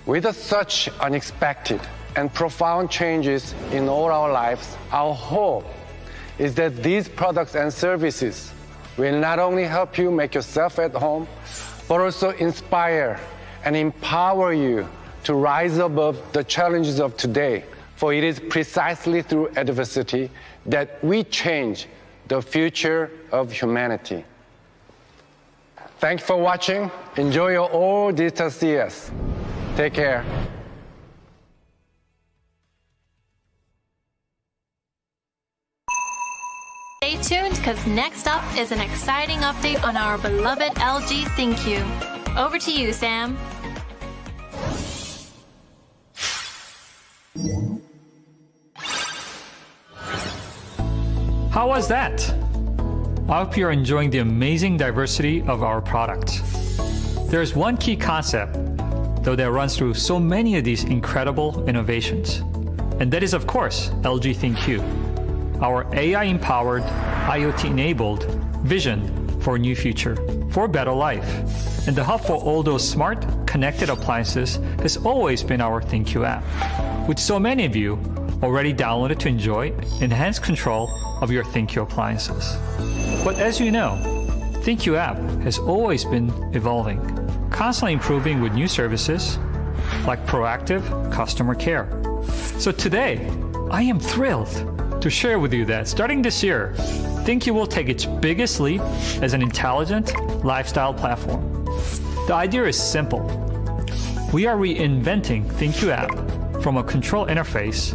With such unexpected and profound changes in all our lives, our hope is that these products and services will not only help you make yourself at home, but also inspire and empower you to rise above the challenges of today. For it is precisely through adversity that we change the future of humanity. Thanks for watching. Enjoy your all digital CES. Take care. Stay tuned, because next up is an exciting update on our beloved LG ThinQ. Over to you, Sam. How was that? I hope you're enjoying the amazing diversity of our products. There's one key concept, though, that runs through so many of these incredible innovations. And that is, of course, LG ThinQ, our AI-empowered, IoT-enabled vision for a new future, for a better life. And the hub for all those smart, connected appliances has always been our ThinQ app, which so many of you already downloaded to enjoy enhanced control of your ThinQ appliances. But as you know, ThinQ app has always been evolving, constantly improving with new services like proactive customer care. So today, I am thrilled to share with you that starting this year, ThinQ will take its biggest leap as an intelligent lifestyle platform. The idea is simple. We are reinventing ThinQ app from a control interface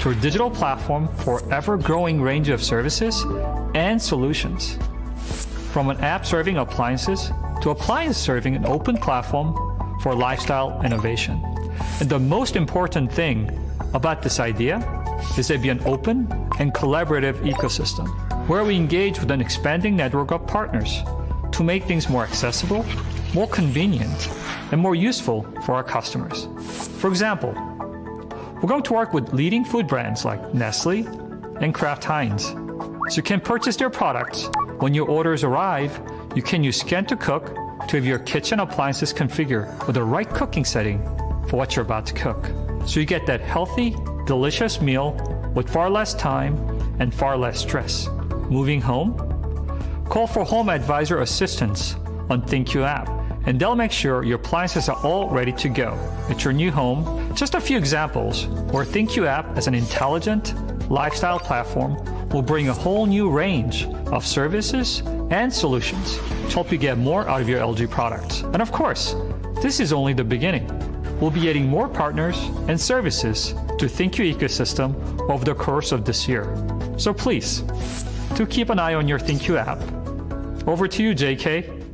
to a digital platform for ever-growing range of services and solutions. From an app serving appliances to appliance serving an open platform for lifestyle innovation. And the most important thing about this idea is to be an open and collaborative ecosystem where we engage with an expanding network of partners to make things more accessible, more convenient, and more useful for our customers. For example, we're going to work with leading food brands like Nestle and Kraft Heinz. So you can purchase their products. When your orders arrive, you can use Scan to Cook to have your kitchen appliances configured with the right cooking setting for what you're about to cook. So you get that healthy, delicious meal with far less time and far less stress. Moving home? Call for Home Advisor assistance on ThinQ app, and they'll make sure your appliances are all ready to go at your new home. Just a few examples where ThinQ app as an intelligent lifestyle platform will bring a whole new range of services and solutions to help you get more out of your LG products. And of course, this is only the beginning. We'll be adding more partners and services to ThinQ ecosystem over the course of this year. So please, do keep an eye on your ThinQ app. Over to you, JK.